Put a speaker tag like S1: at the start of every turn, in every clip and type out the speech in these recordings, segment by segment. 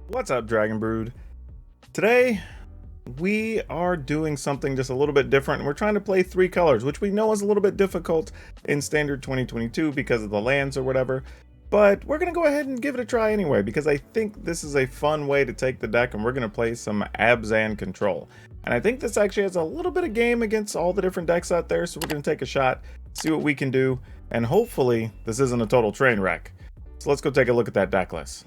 S1: What's up, Dragon Brood? Today, we are doing something just a little bit different. We're trying to play 3 colors, which we know is a little bit difficult in Standard 2022 because of the lands or whatever. But we're going to go ahead and give it a try anyway, because I think this is a fun way to take the deck, and we're going to play some Abzan Control. And I think this actually has a little bit of game against all the different decks out there, so we're going to take a shot, see what we can do, and hopefully this isn't a total train wreck. So let's go take a look at that deck list.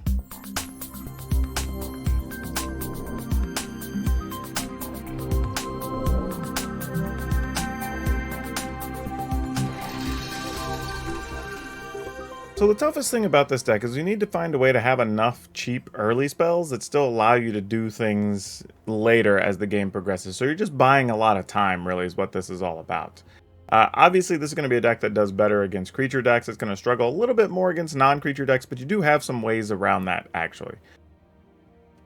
S1: So the toughest thing about this deck is you need to find a way to have enough cheap early spells that still allow you to do things later as the game progresses. So you're just buying a lot of time, really, is what this is all about. Obviously, this is going to be a deck that does better against creature decks. It's going to struggle a little bit more against non-creature decks, but you do have some ways around that, actually.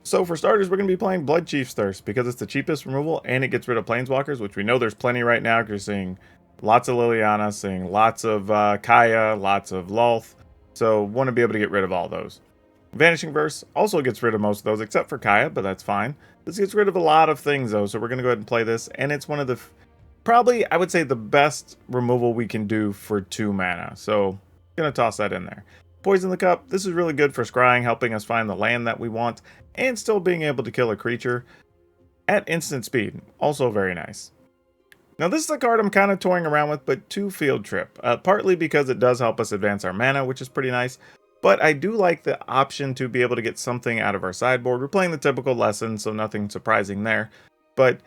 S1: So for starters, we're going to be playing Blood Chief's Thirst because it's the cheapest removal and it gets rid of Planeswalkers, which we know there's plenty right now because you're seeing lots of Liliana, seeing lots of Kaya, lots of Lolth. So want to be able to get rid of all those. Vanishing Verse also gets rid of most of those except for Kaya, but that's fine. This gets rid of a lot of things though, so we're going to go ahead and play this. And it's one of the, probably, I would say the best removal we can do for 2 mana. So going to toss that in there. Poison the Cup, this is really good for scrying, helping us find the land that we want, and still being able to kill a creature at instant speed. Also very nice. Now this is a card I'm kind of toying around with, but to Field Trip. Partly because it does help us advance our mana, which is pretty nice. But I do like the option to be able to get something out of our sideboard. We're playing the typical lesson, so nothing surprising there. But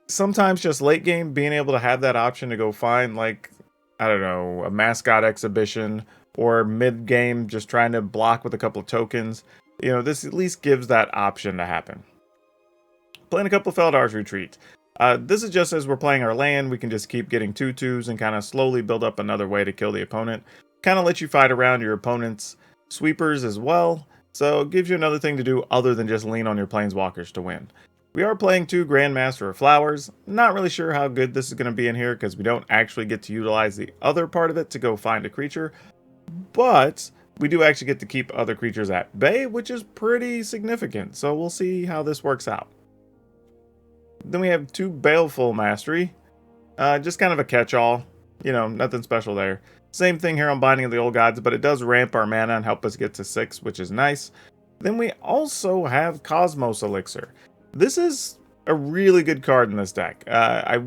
S1: sometimes just late game, being able to have that option to go find, like, I don't know, a mascot exhibition, or mid game just trying to block with a couple of tokens. You know, this at least gives that option to happen. Playing a couple of Feldar's Retreat. This is just as we're playing our land, we can just keep getting 2/2s and kind of slowly build up another way to kill the opponent. Kind of let you fight around your opponent's sweepers as well, so it gives you another thing to do other than just lean on your planeswalkers to win. We are playing 2 Grandmaster of Flowers. Not really sure how good this is going to be in here because we don't actually get to utilize the other part of it to go find a creature, but we do actually get to keep other creatures at bay, which is pretty significant, so we'll see how this works out. Then we have 2 Baleful Mastery. Just kind of a catch-all. You know, nothing special there. Same thing here on Binding of the Old Gods, but it does ramp our mana and help us get to 6, which is nice. Then we also have Cosmos Elixir. This is a really good card in this deck. I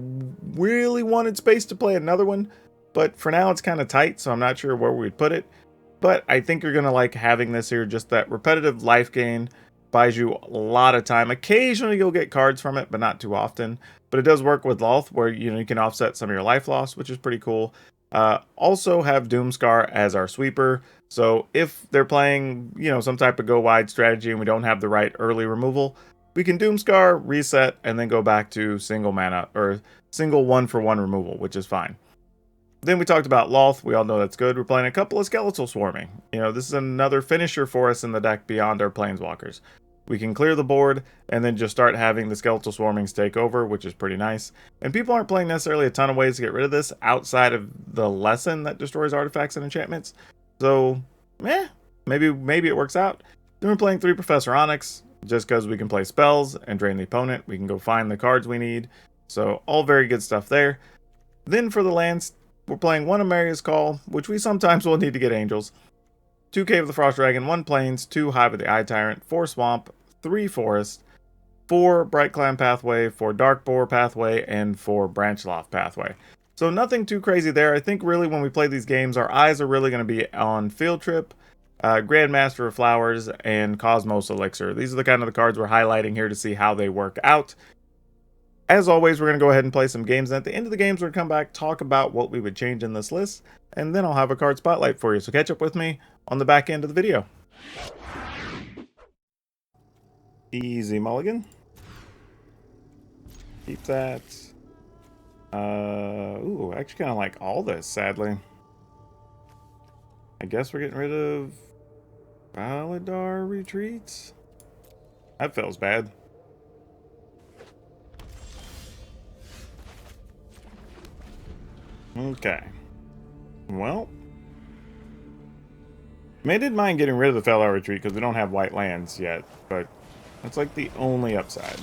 S1: really wanted space to play another one, but for now it's kind of tight, so I'm not sure where we'd put it. But I think you're going to like having this here, just that repetitive life gain. Buys you a lot of time. Occasionally you'll get cards from it, but not too often. But it does work with Lolth, where you can offset some of your life loss, which is pretty cool. Also have Doomscar as our sweeper. So if they're playing, some type of go wide strategy and we don't have the right early removal, we can Doomscar, reset, and then go back to single mana or single 1-for-1 removal, which is fine. Then we talked about Lolth. We all know that's good. We're playing a couple of Skeletal Swarming. This is another finisher for us in the deck beyond our Planeswalkers. We can clear the board and then just start having the Skeletal Swarmings take over, which is pretty nice. And people aren't playing necessarily a ton of ways to get rid of this outside of the lesson that destroys artifacts and enchantments. So, maybe it works out. Then we're playing 3 Professor Onyx, just because we can play spells and drain the opponent. We can go find the cards we need. So, all very good stuff there. Then for the lands, we're playing 1 Amaria's Call, which we sometimes will need to get Angels. 2 Cave of the Frost Dragon, 1 Plains, 2 Hive of the Eye Tyrant, 4 Swamp, 3 Forest, 4 Bright Clan Pathway, 4 Dark Boar Pathway, and 4 Branchloft Pathway. So nothing too crazy there. I think really when we play these games, our eyes are really going to be on Field Trip, Grandmaster of Flowers, and Cosmos Elixir. These are the kind of the cards we're highlighting here to see how they work out. As always, we're going to go ahead and play some games, and at the end of the games, we're going to come back, talk about what we would change in this list, and then I'll have a card spotlight for you. So catch up with me on the back end of the video. Easy mulligan. Keep that. Ooh, actually kind of like all this, sadly. I guess we're getting rid of Validar Retreats. That feels bad. Okay. Well, I mean, I didn't mind getting rid of the Fellow Retreat because we don't have white lands yet, but that's like the only upside.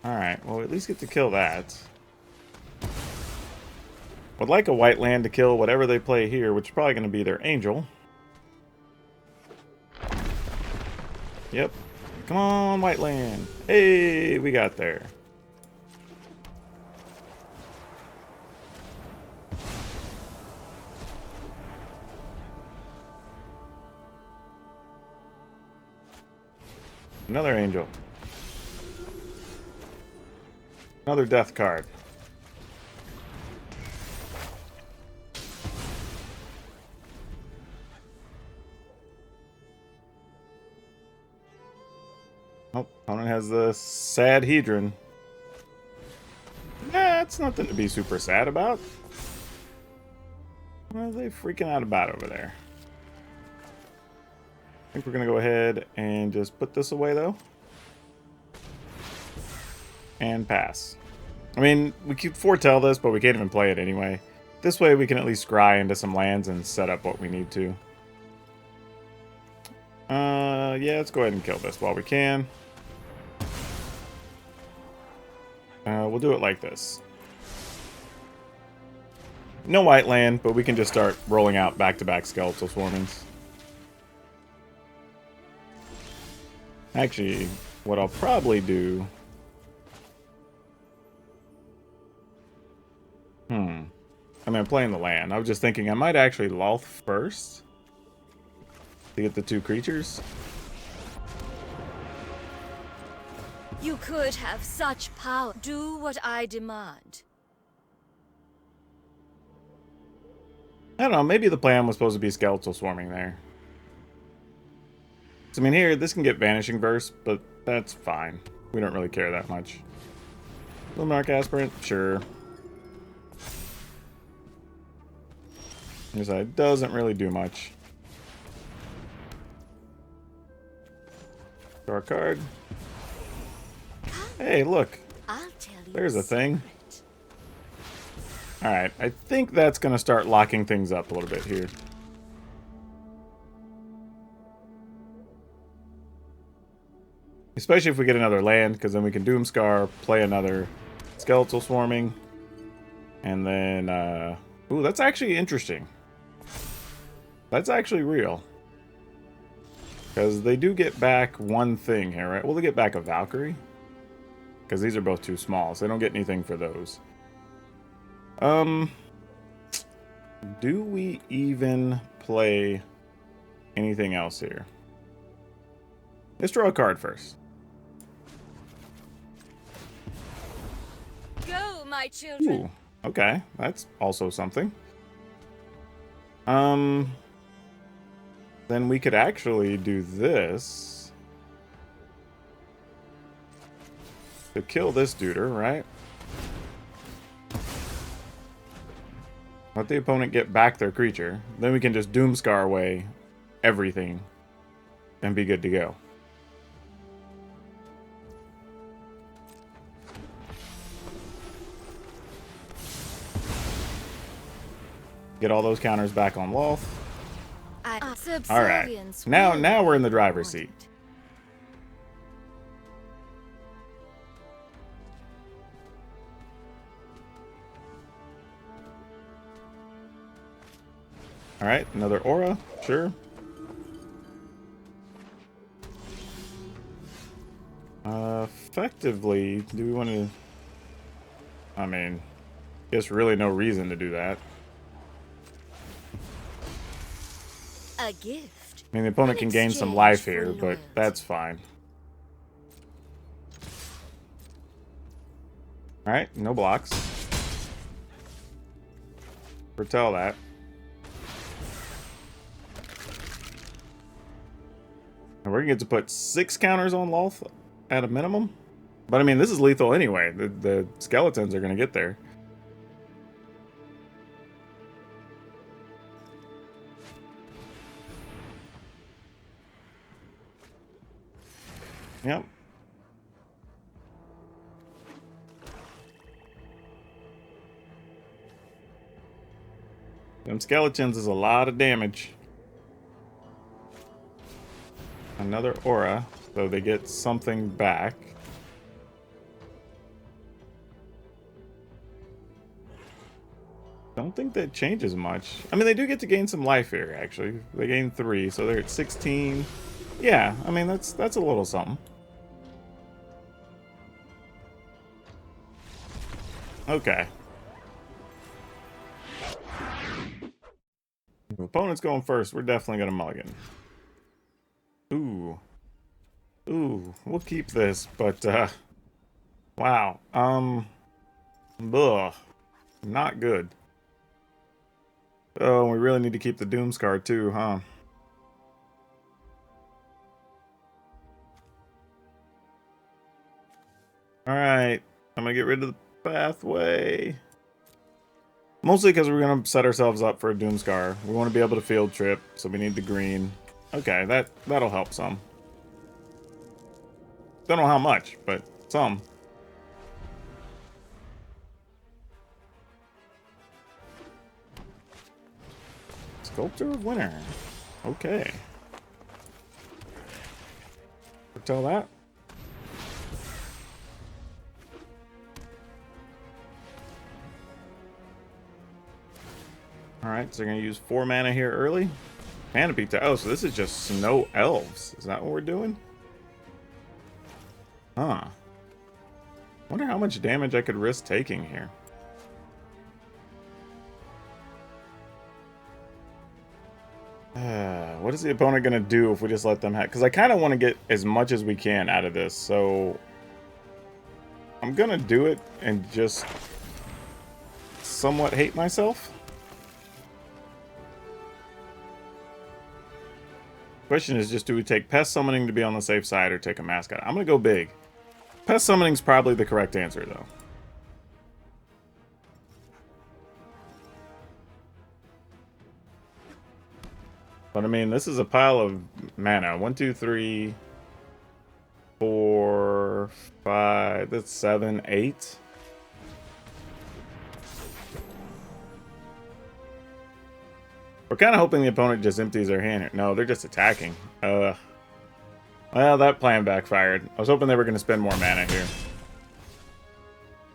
S1: Alright, well, we at least get to kill that. Would like a white land to kill whatever they play here, which is probably going to be their Angel. Yep. Come on, white land. Hey, we got there. Another Angel. Another death card. Oh, opponent has the sad Hedron. That's nothing to be super sad about. What are they freaking out about over there? I think we're going to go ahead and just put this away, though. And pass. I mean, we could foretell this, but we can't even play it anyway. This way we can at least scry into some lands and set up what we need to. Yeah, let's go ahead and kill this while we can. We'll do it like this. No white land, but we can just start rolling out back-to-back Skeletal Swarmings. Actually, what I'll probably do... I mean, I'm playing the land. I was just thinking I might actually Loth first to get the 2 creatures.
S2: You could have such power. Do what I demand.
S1: I don't know, maybe the plan was supposed to be Skeletal Swarming there. So, I mean, here, this can get Vanishing Verse, but that's fine. We don't really care that much. Luminarch Aspirant? Sure. This side doesn't really do much. Draw a card. Hey, look. There's a thing. Alright, I think that's going to start locking things up a little bit here. Especially if we get another land, because then we can Doomscar, play another Skeletal Swarming. And then, ooh, that's actually interesting. That's actually real. Because they do get back one thing here, right? Well, they get back a Valkyrie. Because these are both too small, so they don't get anything for those. Do we even play anything else here? Let's draw a card first.
S2: Go, my children.
S1: Ooh, okay. That's also something. Then we could actually do this. To kill this duder, right? Let the opponent get back their creature. Then we can just Doomscar away everything and be good to go. Get all those counters back on Loth. All right. Now we're in the driver's seat. All right, another aura, sure. Effectively, do we want to... I mean, guess really no reason to do that.
S2: A gift.
S1: I mean, the opponent can gain some life here, but that's fine. All right, no blocks. Foretell that. And we're gonna get to put 6 counters on Loth at a minimum. But I mean, this is lethal anyway. The skeletons are gonna get there. Yep. Them skeletons is a lot of damage. Another aura, so they get something back. Don't think that changes much. I mean, they do get to gain some life here, actually. They gain 3, so they're at 16. Yeah, I mean, that's a little something. Okay. Opponent's going first. We're definitely going to mulligan. Ooh. Ooh, we'll keep this, but, wow. Ugh. Not good. Oh, we really need to keep the Doomscar too, huh? Alright. I'm gonna get rid of the pathway. Mostly because we're gonna set ourselves up for a Doomscar. We want to be able to field trip, so we need the green. Okay, that'll help some. Don't know how much, but some. Sculptor of Winter. Okay. Foretell that. Alright, so we're going to use 4 mana here early. Canopy. Oh, so this is just Snow Elves. Is that what we're doing? Huh. Wonder how much damage I could risk taking here. What is the opponent going to do if we just let them have... Because I kind of want to get as much as we can out of this, so... I'm going to do it and just... somewhat hate myself. Question is just, do we take Pest Summoning to be on the safe side or take a Mascot? I'm going to go big. Pest Summoning's probably the correct answer, though. But I mean, this is a pile of mana. 1, 2, 3, 4, 5, that's 7, 8. We're kind of hoping the opponent just empties their hand here. No, they're just attacking. Well, that plan backfired. I was hoping they were going to spend more mana here.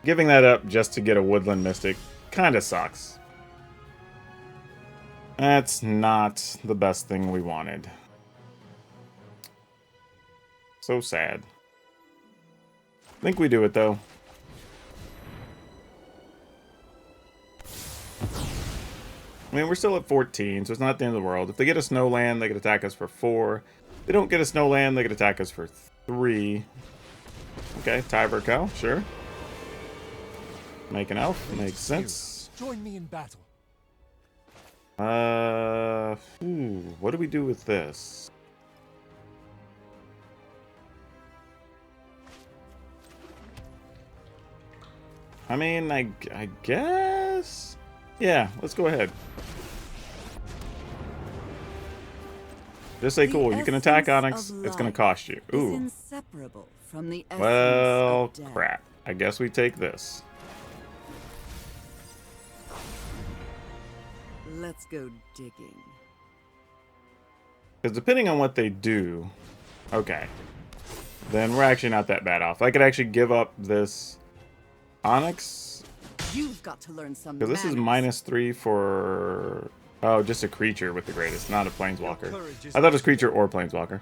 S1: Giving that up just to get a Woodland Mystic kind of sucks. That's not the best thing we wanted. So sad. I think we do it, though. I mean, we're still at 14, so it's not the end of the world. If they get a snow land, they could attack us for 4. If they don't get a snow land, they could attack us for 3. Okay, Tiber Cow, sure. Make an elf, makes sense.
S3: Join me in battle.
S1: What do we do with this? I mean, I guess... Yeah, let's go ahead. Just say, cool, you can attack Onyx, it's gonna cost you. Ooh. Well, crap. I guess we take this.
S4: Let's go digging.
S1: Because depending on what they do... Okay. Then we're actually not that bad off. I could actually give up this Onyx.
S4: You've got to learn some
S1: Because this is -3 for... Oh, just a creature with the greatest, not a planeswalker. I thought it was creature or planeswalker.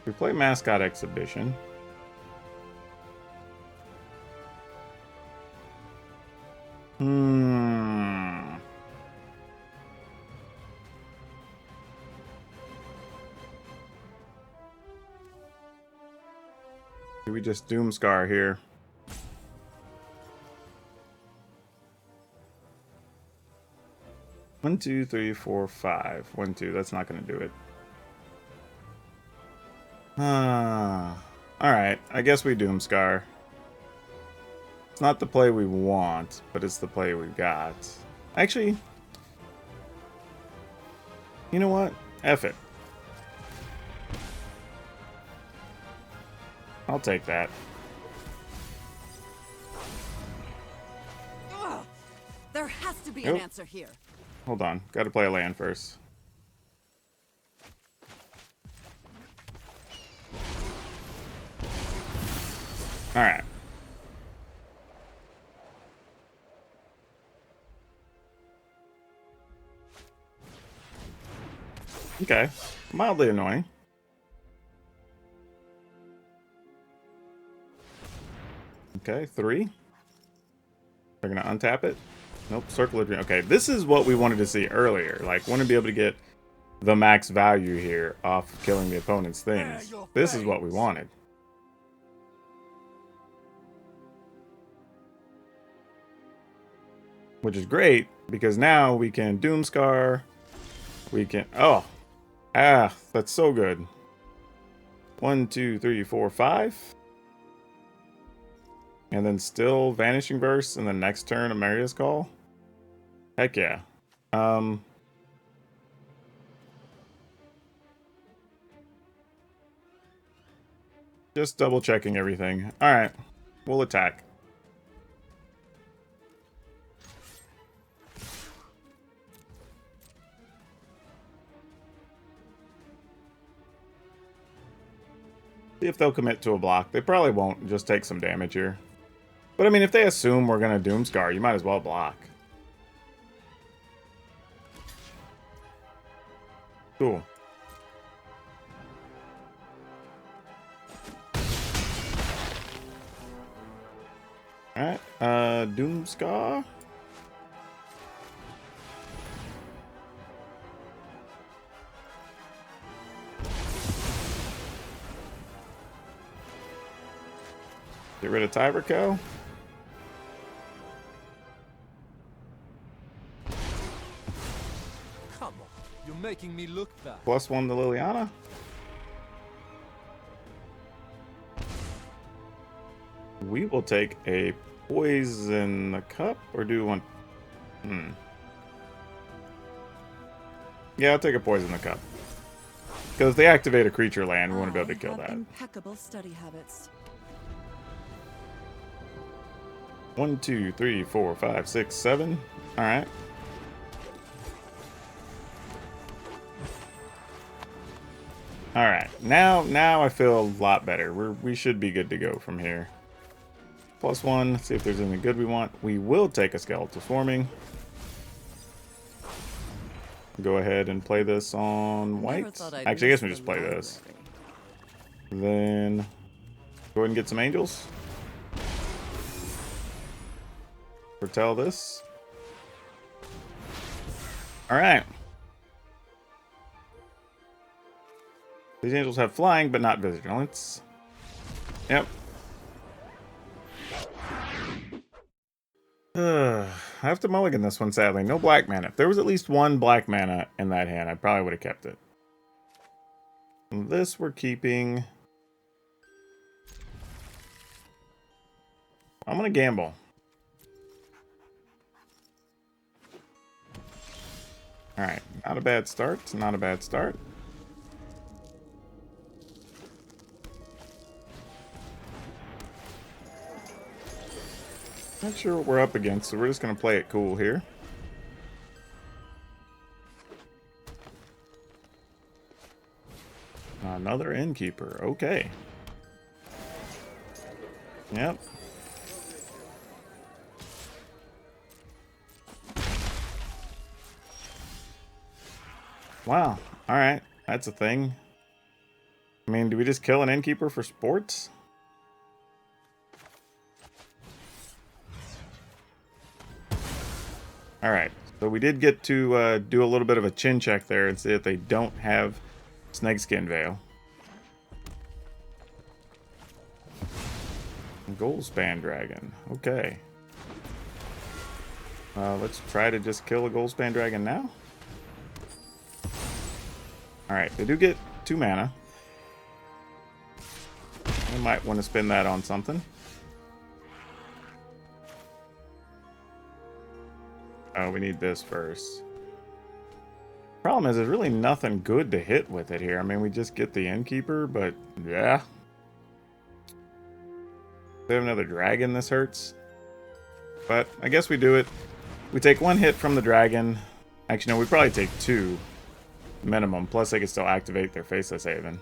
S1: We play Mascot Exhibition. Do we just Doomscar here? One, 2, 3, 4, 5. 1, 2. That's not going to do it. Alright, I guess we Doomscar. It's not the play we want, but it's the play we got. Actually, you know what? F it. I'll take that.
S4: Ugh. There has to be
S1: Nope.
S4: an answer here.
S1: Hold on. Got to play a land first. All right. Okay. Mildly annoying. Okay, 3. They're gonna untap it. Nope, circle of dream. Okay, this is what we wanted to see earlier. Like, want to be able to get the max value here off killing the opponent's things. This is what we wanted. Which is great, because now we can Doomscar. We can... Oh! Ah, that's so good. 1, 2, 3, 4, 5. And then still Vanishing Burst, and then next turn Amaria's Call. Heck yeah. Just double checking everything. Alright. We'll attack. See if they'll commit to a block. They probably won't. Just take some damage here. But I mean, if they assume we're going to Doomscar, you might as well block. Cool. Alright, Doomscar. Get rid of Tyberco.
S3: Come on, you're making me look bad.
S1: +1 to Liliana. We will take a poison the cup, or do one. Yeah, I'll take a poison the cup. Because if they activate a creature land, we want to be able to kill that.
S4: Impeccable study habits.
S1: 1, 2, 3, 4, 5, 6, 7. All right. All right. Now I feel a lot better. We should be good to go from here. +1. See if there's anything good we want. We will take a Skeletal Swarming. Go ahead and play this on white. Actually, I guess we just play this. Then go ahead and get some angels. Foretell this. Alright. These angels have flying, but not vigilance. Yep. I have to mulligan this one, sadly. No black mana. If there was at least one black mana in that hand, I probably would have kept it. And this we're keeping. I'm going to gamble. Alright, not a bad start. Not a bad start. Not sure what we're up against, so we're just going to play it cool here. Another Innkeeper. Okay. Yep. Wow. Alright. That's a thing. I mean, do we just kill an Innkeeper for sports? Alright. So we did get to do a little bit of a chin check there and see that they don't have Snakeskin Veil. Goldspan Dragon. Okay. Let's try to just kill a Goldspan Dragon now. Alright, they do get 2 mana. We might want to spend that on something. Oh, we need this first. Problem is, there's really nothing good to hit with it here. I mean, we just get the Innkeeper, but yeah. they have another dragon, this hurts. But I guess we do it. We take 1 hit from the dragon. Actually, no, we probably take 2 minimum. Plus, they can still activate their Faceless Haven.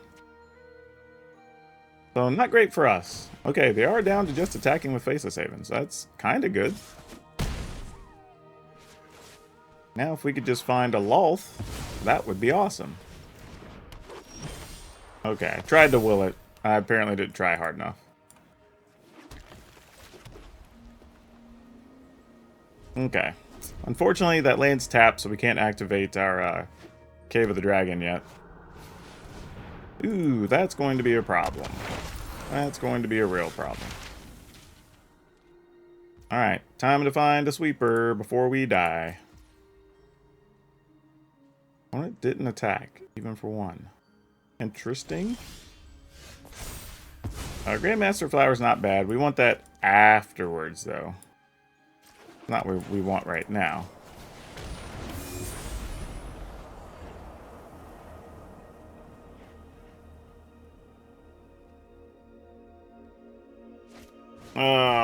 S1: So, not great for us. Okay, they are down to just attacking with Faceless Havens. That's kind of good. Now, if we could just find a Lolth, that would be awesome. Okay, I tried to will it. I apparently didn't try hard enough. Okay. Unfortunately, that land's tapped, so we can't activate our Cave of the Dragon yet. Ooh, that's going to be a problem. That's going to be a real problem. Alright, time to find a sweeper before we die. Oh, it didn't attack, even for 1. Interesting. Grandmaster Flower's not bad. We want that afterwards, though. Not what we want right now.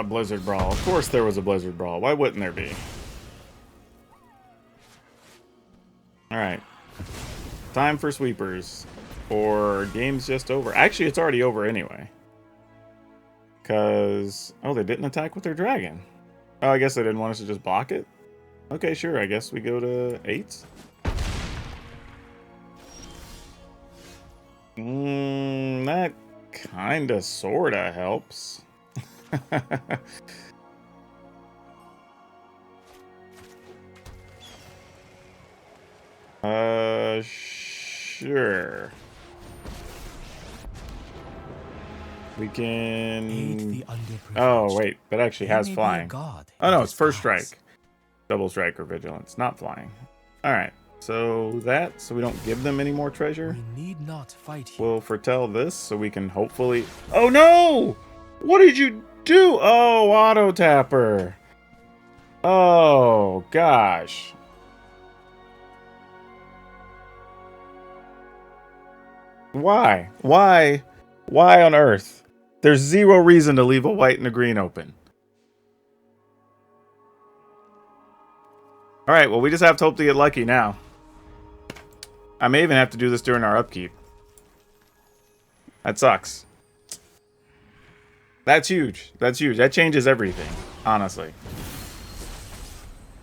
S1: Blizzard Brawl. Of course there was a Blizzard Brawl. Why wouldn't there be? Alright. Time for sweepers. Or game's just over. Actually, it's already over anyway. Because... oh, they didn't attack with their dragon. Oh, I guess they didn't want us to just block it? Okay, sure. I guess we go to 8. That kinda sorta helps. Sure. We can... oh, wait. That actually has flying. Oh, no. It's first strike. Double strike or vigilance. Not flying. Alright. So that... so we don't give them any more treasure.
S3: We need not fight here.
S1: We'll foretell this so we can hopefully... oh, no! What did you do? Oh, auto tapper. Oh, gosh. Why? Why? Why on earth? There's zero reason to leave a white and a green open. Alright, well, we just have to hope to get lucky now. I may even have to do this during our upkeep. That sucks. That's huge. That's huge. That changes everything, honestly.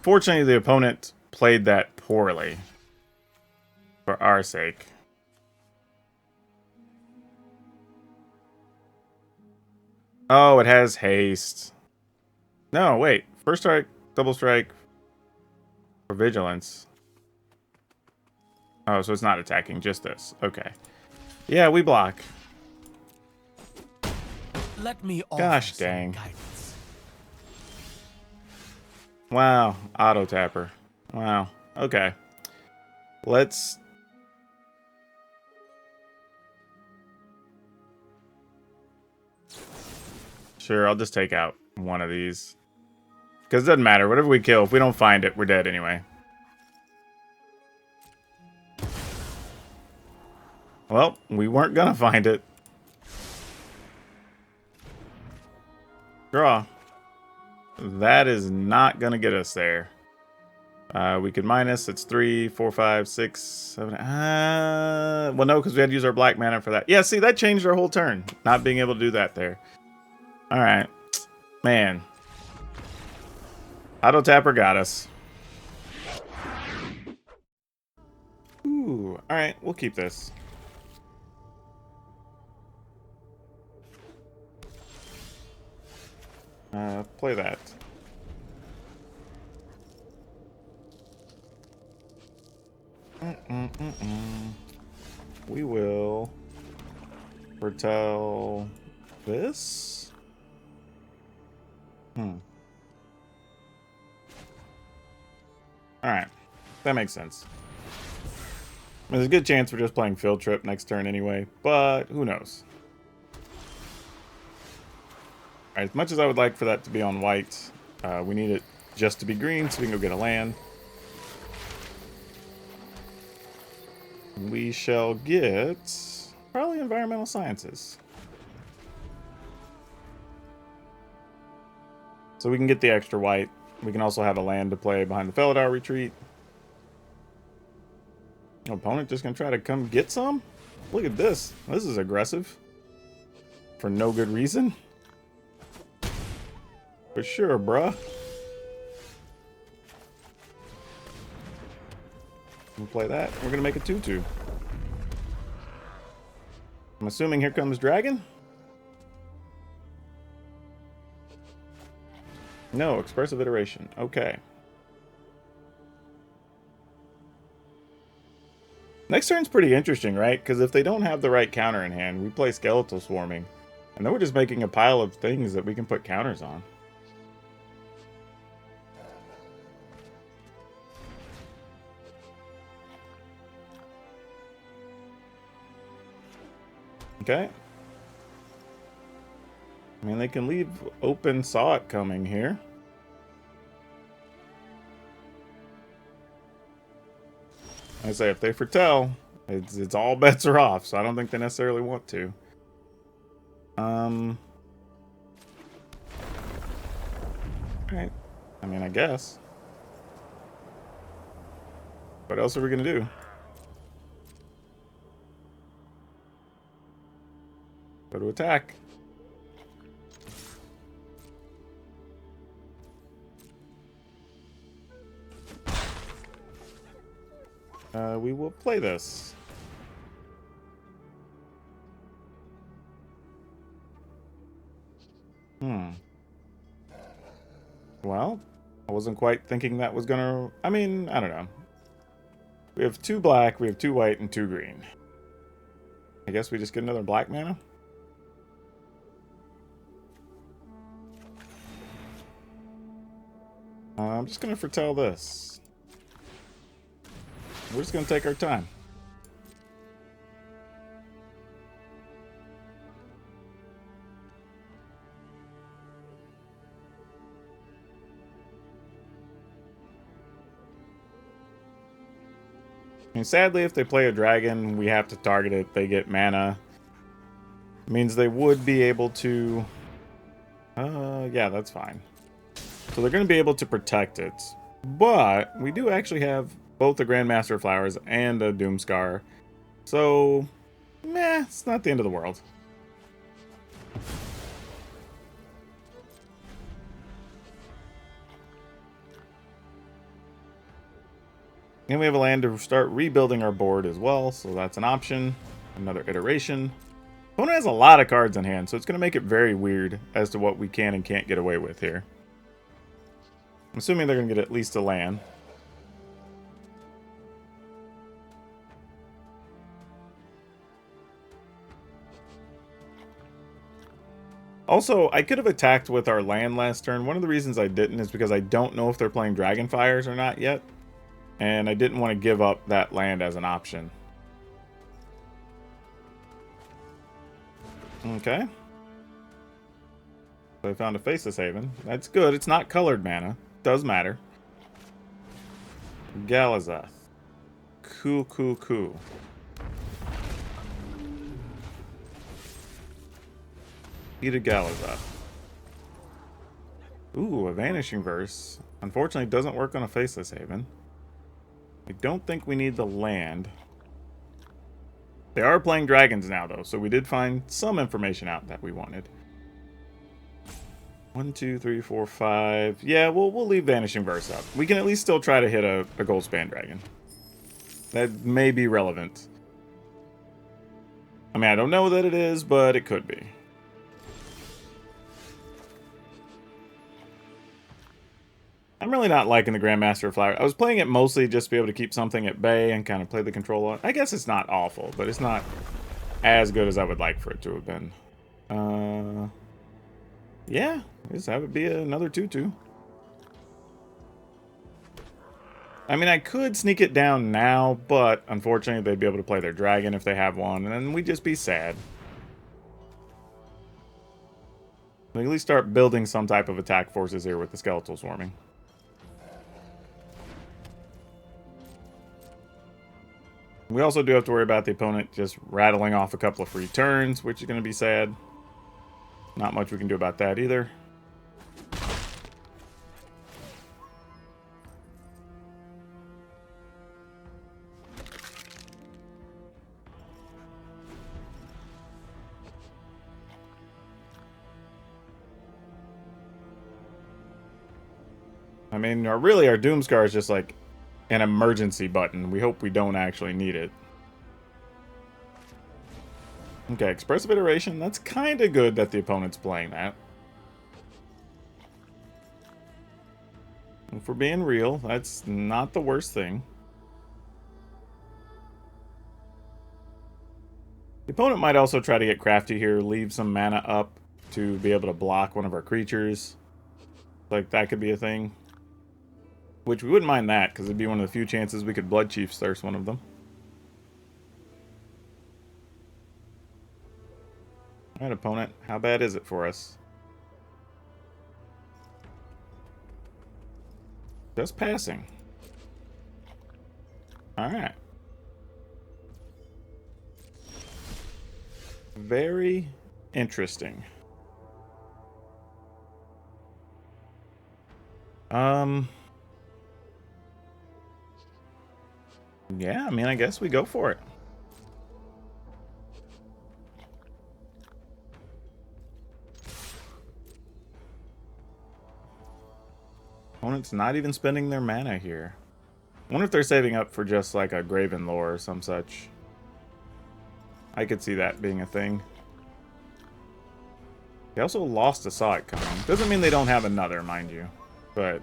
S1: Fortunately, the opponent played that poorly. For our sake. Oh, it has haste. No, wait. First strike, double strike for vigilance. Oh, so it's not attacking, just this. Okay. Yeah, we block.
S3: Let me
S1: gosh dang. Wow, auto tapper. Wow. Okay. Let's... sure, I'll just take out one of these. Because it doesn't matter. Whatever we kill, if we don't find it, we're dead anyway. Well, we weren't gonna find it. Draw. That is not gonna get us there. We could minus. It's 3, 4, 5, 6, 7. Well, no, because we had to use our black mana for that. Yeah, see, that changed our whole turn. Not being able to do that there. Alright. Man. Auto tapper got us. Ooh. Alright, we'll keep this. Play that. We will foretell this. Alright. That makes sense. There's a good chance we're just playing Field Trip next turn anyway, but who knows? Alright, as much as I would like for that to be on white, we need it just to be green so we can go get a land. We shall get probably environmental sciences. So we can get the extra white. We can also have a land to play behind the Felidar retreat. Opponent just gonna try to come get some? Look at this. This is aggressive. For no good reason. For sure, bruh. We'll play that. We're gonna make a 2/2. I'm assuming here comes Dragon? No, expressive iteration. Okay. Next turn's pretty interesting, right? Because if they don't have the right counter in hand, we play Skeletal Swarming. And then we're just making a pile of things that we can put counters on. Okay. I mean, they can leave open Saw It Coming here. I say, if they foretell, it's all bets are off, so I don't think they necessarily want to. Alright. I mean, I guess. What else are we gonna do? Go to attack. We will play this. Well, I wasn't quite thinking that was gonna... I mean, I don't know. We have 2 black, we have 2 white, and 2 green. I guess we just get another black mana? I'm just gonna foretell this. We're just gonna take our time. I mean, sadly, if they play a dragon, we have to target it. They get mana. It means they would be able to... yeah, that's fine. So they're going to be able to protect it. But we do actually have both the Grandmaster Flowers and a Doomscar. So, meh, it's not the end of the world. And we have a land to start rebuilding our board as well, so that's an option. Another iteration. Opponent has a lot of cards in hand, so it's going to make it very weird as to what we can and can't get away with here. I'm assuming they're going to get at least a land. Also, I could have attacked with our land last turn. One of the reasons I didn't is because I don't know if they're playing Dragonfires or not yet. And I didn't want to give up that land as an option. Okay. So I found a Faceless Haven. That's good. It's not colored mana. Does matter. Galazeth. Cool, cool, cool. Eat a Galazeth. Ooh, a Vanishing Verse. Unfortunately, it doesn't work on a Faceless Haven. I don't think we need the land. They are playing dragons now, though, so we did find some information out that we wanted. 1, 2, 3, 4, 5. Yeah, we'll leave Vanishing Verse up. We can at least still try to hit a Goldspan Dragon. That may be relevant. I mean, I don't know that it is, but it could be. I'm really not liking the Grandmaster Flower. I was playing it mostly just to be able to keep something at bay and kind of play the control on. I guess it's not awful, but it's not as good as I would like for it to have been. Yeah, just have it be another 2/2. I mean, I could sneak it down now, but unfortunately they'd be able to play their dragon if they have one, and then we'd just be sad. We at least start building some type of attack forces here with the Skeletal Swarming. We also do have to worry about the opponent just rattling off a couple of free turns, which is going to be sad. Not much we can do about that either. I mean, really, our Doomscar is just like an emergency button. We hope we don't actually need it. Okay, Expressive Iteration. That's kind of good that the opponent's playing that. If we're being real, that's not the worst thing. The opponent might also try to get crafty here, leave some mana up to be able to block one of our creatures. Like, that could be a thing. Which we wouldn't mind that, because it'd be one of the few chances we could Blood Chief's Thirst one of them. Alright, opponent. How bad is it for us? Just passing. Alright. Very interesting. Yeah, I mean, I guess we go for it. Opponent's not even spending their mana here. I wonder if they're saving up for just like a Graven Lore or some such. I could see that being a thing. They also lost a Saw It coming. Doesn't mean they don't have another, mind you. But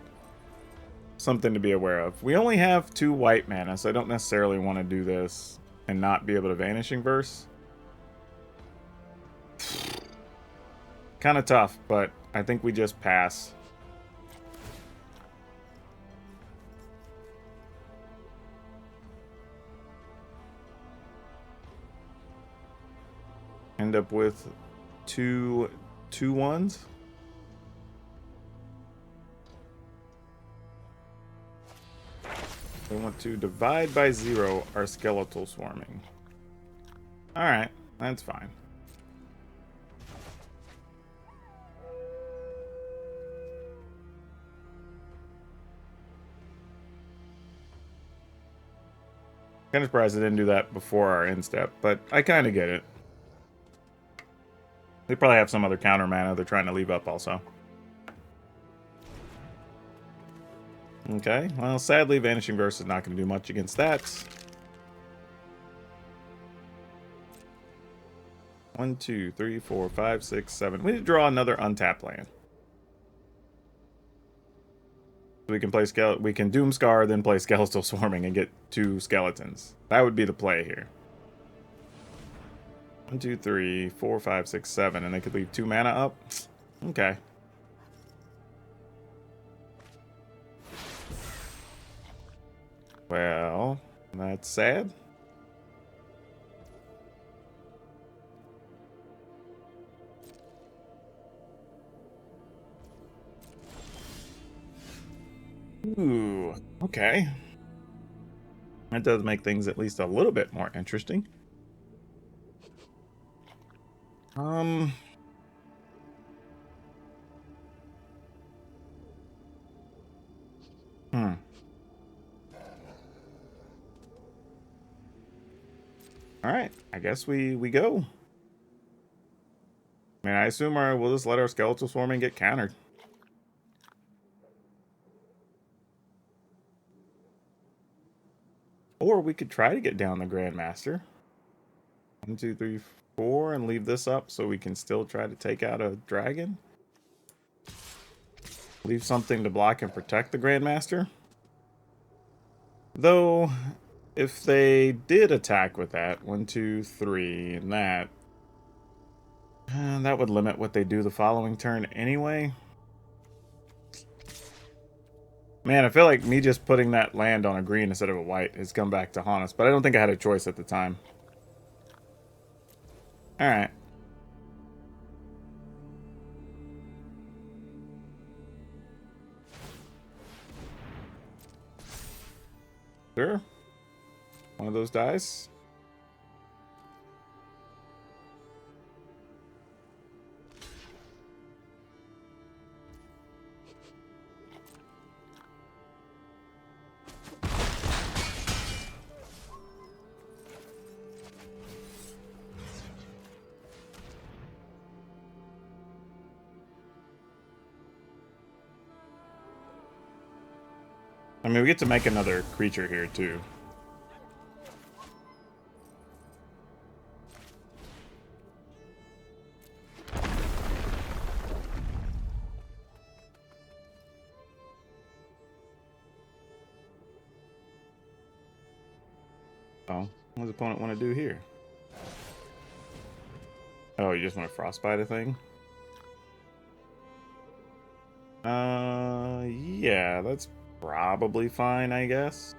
S1: something to be aware of. We only have 2 white mana, so I don't necessarily want to do this and not be able to Vanishing Verse. Kind of tough, but I think we just pass. End up with 2 2/1s. We want to divide by 0 our skeletal swarming. Alright, that's fine. Kind of surprised I didn't do that before our instep, but I kind of get it. They probably have some other counter mana they're trying to leave up also. Okay, well, sadly, Vanishing Verse is not going to do much against that. 1, 2, 3, 4, 5, 6, 7. We need to draw another untapped land. We can play we can Doomscar, then play Skeletal Swarming and get 2 skeletons. That would be the play here. 1, 2, 3, 4, 5, 6, 7, and they could leave 2 mana up. Okay. Well, that's sad. Ooh, okay. That does make things at least a little bit more interesting. Alright, I guess we go. I mean, I assume we'll just let our Skeletal Swarming get countered. Or we could try to get down the Grandmaster. 1, 2, 3, 4, and leave this up so we can still try to take out a dragon. Leave something to block and protect the Grandmaster. Though, if they did attack with that, 1, 2, 3, and that would limit what they do the following turn anyway. Man, I feel like me just putting that land on a green instead of a white has come back to haunt us, but I don't think I had a choice at the time. Alright. Sure. One of those dies. I mean, we get to make another creature here, too. Oh, what does the opponent want to do here? Oh, you just want to frostbite a thing? Yeah, that's probably fine, I guess.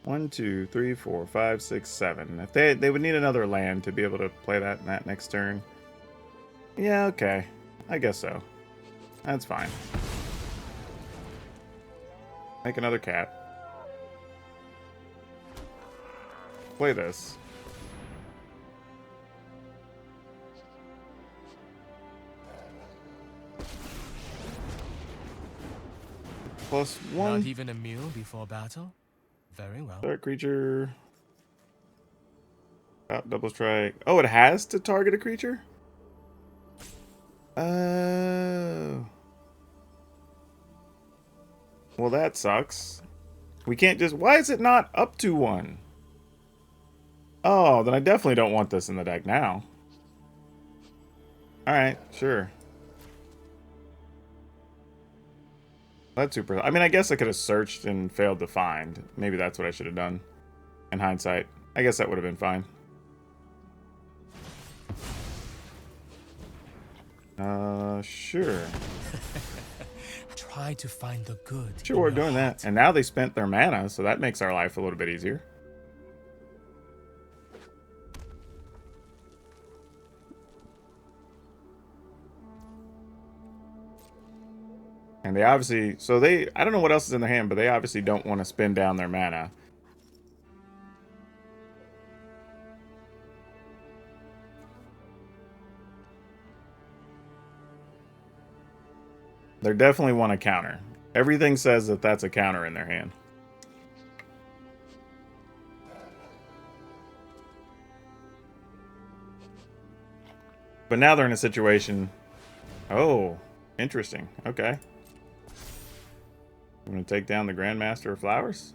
S1: One, two, three, four, five, six, seven. If they would need another land to be able to play that in that next turn. Yeah, okay. I guess so. That's fine. Make another cat. Play this. +1.
S3: Not even a meal before battle? Very well.
S1: Start creature. Top double strike. Oh, it has to target a creature? Oh. Well, that sucks. We can't just... Why is it not up to 1? Oh, then I definitely don't want this in the deck now. Alright, sure. That's super... I mean, I guess I could have searched and failed to find. Maybe that's what I should have done. In hindsight. I guess that would have been fine. Sure.
S3: Try to find the good.
S1: Sure, we're doing that. And now they spent their mana, so that makes our life a little bit easier. And they obviously... So they... I don't know what else is in their hand, but they obviously don't want to spend down their mana. They definitely want a counter. Everything says that that's a counter in their hand. But now they're in a situation... Oh, interesting. Okay. I'm going to take down the Grandmaster of Flowers?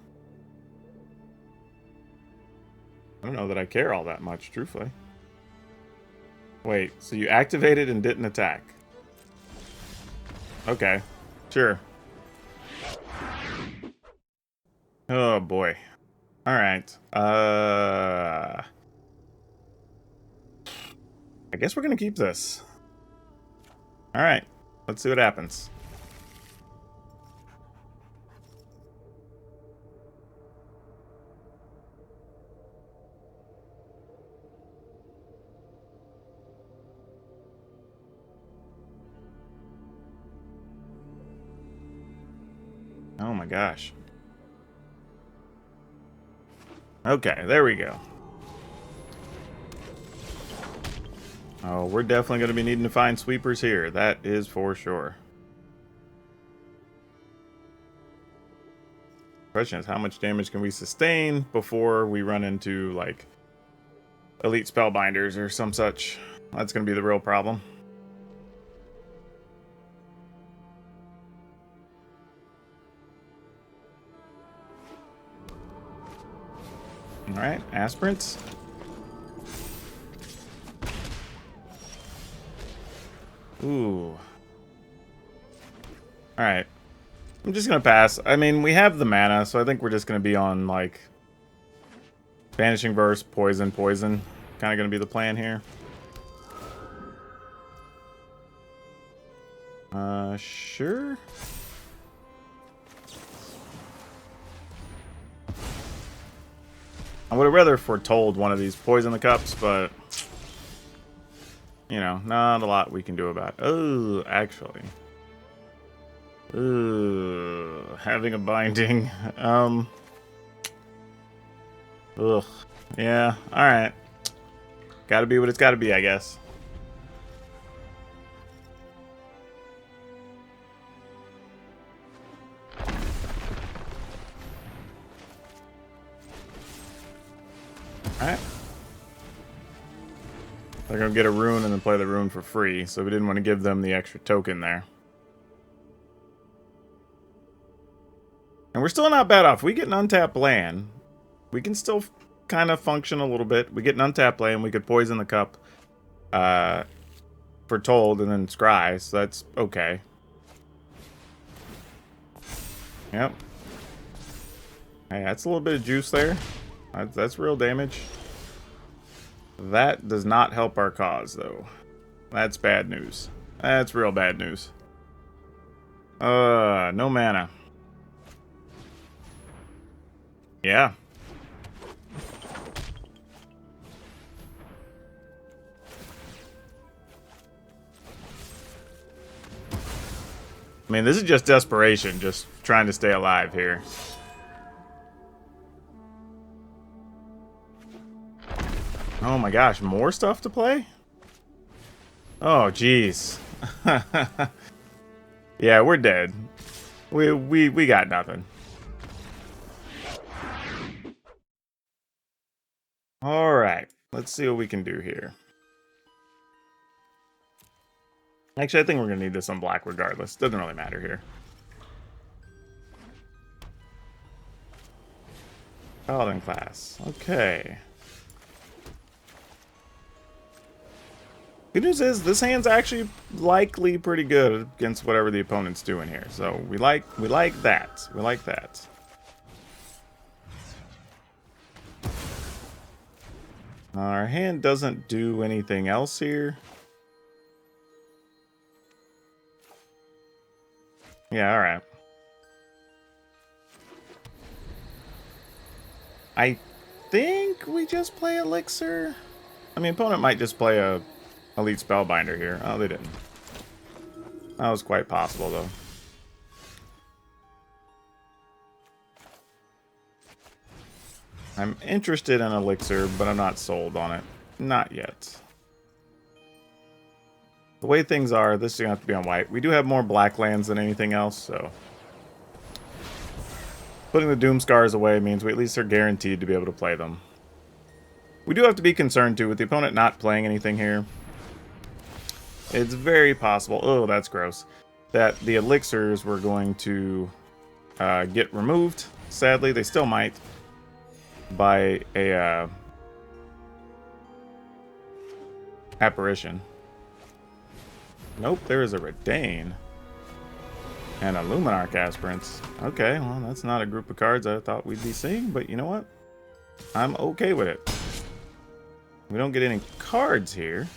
S1: I don't know that I care all that much, truthfully. Wait, so you activated and didn't attack? Okay, sure. Oh boy. Alright. I guess we're gonna keep this. Alright, let's see what happens. Oh my gosh. Okay, there we go. Oh, we're definitely going to be needing to find sweepers here. That is for sure. Question is, how much damage can we sustain before we run into, like, elite spellbinders or some such? That's going to be the real problem. Alright, aspirants. Ooh. Alright. I'm just gonna pass. I mean, we have the mana, so I think we're just gonna be on, like... Vanishing Verse, Poison, Poison. Kinda gonna be the plan here. Sure. I would have rather foretold one of these Poison the Cups, but... You know, not a lot we can do about it. Oh, actually. Ooh, having a binding. Ugh. Yeah, alright. Gotta be what it's gotta be, I guess. Alright. They're going to get a rune and then play the rune for free, so we didn't want to give them the extra token there. And we're still not bad off. We get an untapped land. We can still kind of function a little bit. We get an untapped land. We could poison the cup for Told and then Scry, so that's okay. Yep. Hey, that's a little bit of juice there. That's real damage. That does not help our cause, though. That's bad news. That's real bad news. No mana. Yeah. I mean, this is just desperation, just trying to stay alive here. Oh my gosh, more stuff to play? Oh, jeez. Yeah, we're dead. We got nothing. Alright, let's see what we can do here. Actually, I think we're going to need this on black regardless. Doesn't really matter here. Paladin class. Okay. Good news is, this hand's actually likely pretty good against whatever the opponent's doing here. So, we like that. We like that. Our hand doesn't do anything else here. Yeah, alright. I think we just play Elixir. I mean, opponent might just play a Elite Spellbinder here. Oh, they didn't. That was quite possible, though. I'm interested in Elixir, but I'm not sold on it. Not yet. The way things are, this is going to have to be on white. We do have more black lands than anything else, so... Putting the Doom Scars away means we at least are guaranteed to be able to play them. We do have to be concerned, too, with the opponent not playing anything here. It's very possible... Oh, that's gross. That the Elixirs were going to get removed. Sadly, they still might. By a... Apparition. Nope, there is a Redain. And a Luminarch Aspirants. Okay, well, that's not a group of cards I thought we'd be seeing, but you know what? I'm okay with it. We don't get any cards here.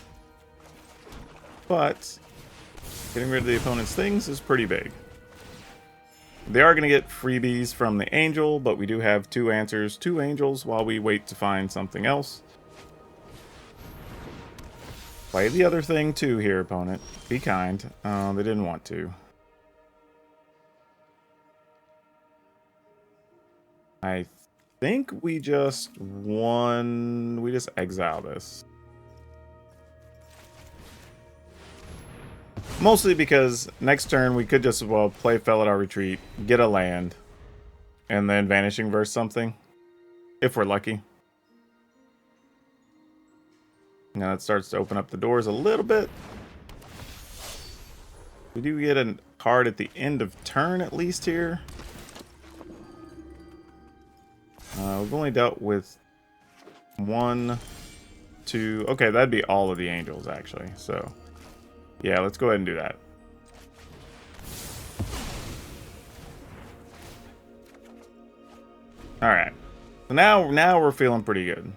S1: But getting rid of the opponent's things is pretty big. They are going to get freebies from the Angel, but we do have 2 answers, 2 Angels, while we wait to find something else. Play the other thing too here, opponent. Be kind. They didn't want to. I think we just exile this. Mostly because next turn we could just as well play Felidar Retreat, get a land, and then Vanishing Verse something. If we're lucky. Now it starts to open up the doors a little bit. We do get a card at the end of turn at least here. We've only dealt with 1, 2... Okay, that'd be all of the Angels actually, so... Yeah, let's go ahead and do that. Alright. So now we're feeling pretty good.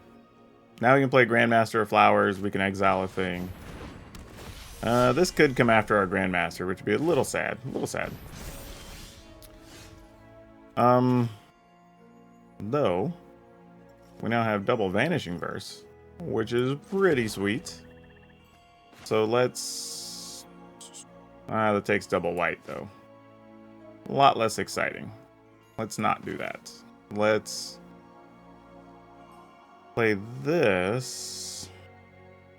S1: Now we can play Grandmaster of Flowers. We can exile a thing. This could come after our Grandmaster, which would be a little sad. A little sad. Though, we now have double Vanishing Verse, which is pretty sweet. So let's... that takes double white, though. A lot less exciting. Let's not do that. Let's play this.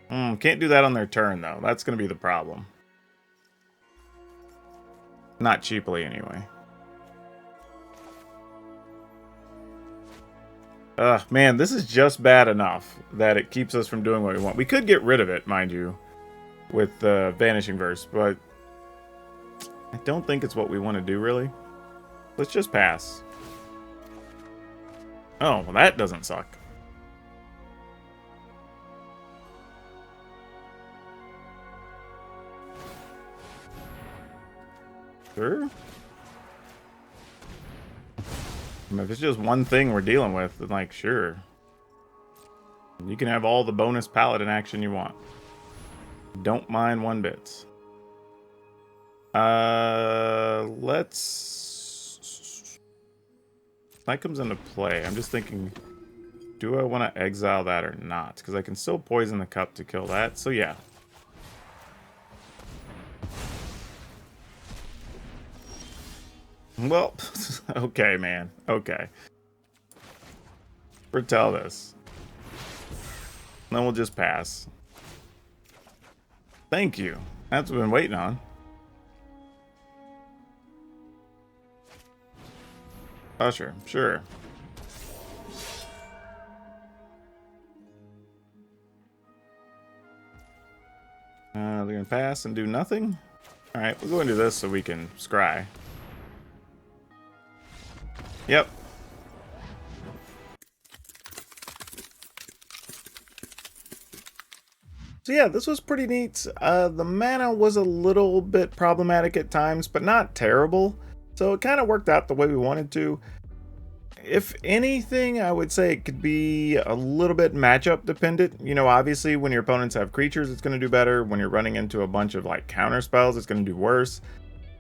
S1: Can't do that on their turn, though. That's going to be the problem. Not cheaply, anyway. Man, this is just bad enough that it keeps us from doing what we want. We could get rid of it, mind you, with the Vanishing Verse, but I don't think it's what we want to do, really. Let's just pass. Oh, well, that doesn't suck. Sure. I mean, if it's just one thing we're dealing with, then, like, sure. You can have all the bonus paladin action you want. Don't mind one bit. Let's... That comes into play. I'm just thinking, do I want to exile that or not? Because I can still poison the cup to kill that, so yeah. Well, okay, man. Okay. Foretell this. Then we'll just pass. Thank you. That's what I've been waiting on. Usher, sure. They're gonna pass and do nothing? Alright, we'll go into this so we can scry. Yep. So yeah, this was pretty neat. The mana was a little bit problematic at times, but not terrible. So it kind of worked out the way we wanted to. If anything, I would say it could be a little bit matchup dependent. You know, obviously when your opponents have creatures, it's going to do better. When you're running into a bunch of like counter spells, it's going to do worse.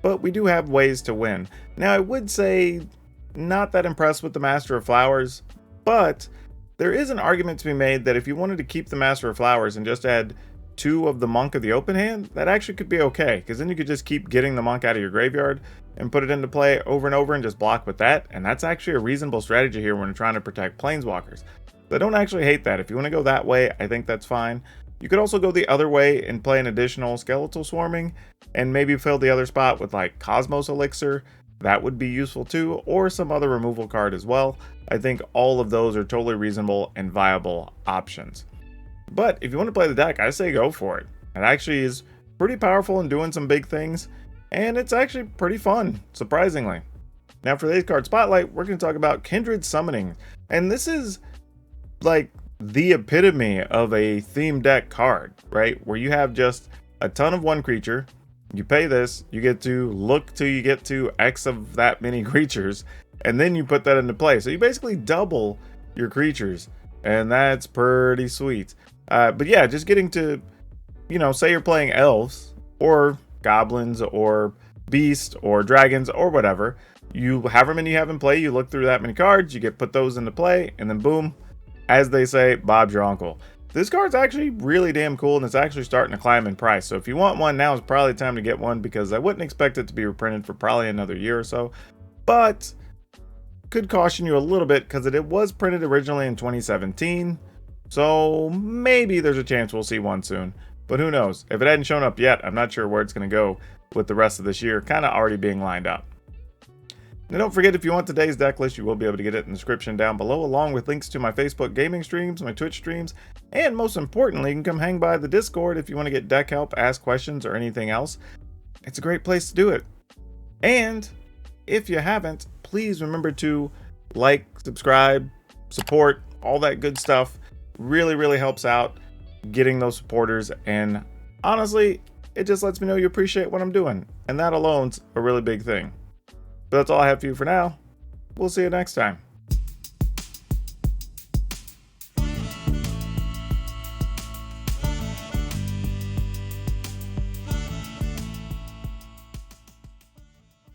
S1: But we do have ways to win. Now, I would say not that impressed with the Master of Flowers, but there is an argument to be made that if you wanted to keep the Master of Flowers and just add 2 of the Monk of the Open Hand, that actually could be okay, because then you could just keep getting the Monk out of your graveyard and put it into play over and over and just block with that, and that's actually a reasonable strategy here when you're trying to protect Planeswalkers. So I don't actually hate that. If you want to go that way, I think that's fine. You could also go the other way and play an additional Skeletal Swarming, and maybe fill the other spot with like Cosmos Elixir. That would be useful too, or some other removal card as well. I think all of those are totally reasonable and viable options. But if you want to play the deck, I say go for it. It actually is pretty powerful and doing some big things, and it's actually pretty fun, surprisingly. Now for today's card spotlight, we're going to talk about Kindred Summoning, and this is like the epitome of a theme deck card, right? Where you have just a ton of one creature. You pay this, you get to look till you get to X of that many creatures, and then you put that into play. So you basically double your creatures, and that's pretty sweet. But yeah, just getting to, you know, say you're playing elves, or goblins, or beasts, or dragons, or whatever. You, however many you have in play, you look through that many cards, you put those into play, and then boom, as they say, Bob's your uncle. This card's actually really damn cool, and it's actually starting to climb in price. So if you want one, now is probably the time to get one, because I wouldn't expect it to be reprinted for probably another year or so. But could caution you a little bit, because it was printed originally in 2017. So maybe there's a chance we'll see one soon. But who knows? If it hadn't shown up yet, I'm not sure where it's going to go with the rest of this year, kind of already being lined up. Now don't forget, if you want today's deck list, you will be able to get it in the description down below, along with links to my Facebook gaming streams, my Twitch streams, and most importantly, you can come hang by the Discord if you want to get deck help, ask questions, or anything else. It's a great place to do it. And if you haven't, please remember to like, subscribe, support, all that good stuff. Really, really helps out getting those supporters, and honestly, it just lets me know you appreciate what I'm doing, and that alone's a really big thing. So that's all I have for you for now. We'll see you next time.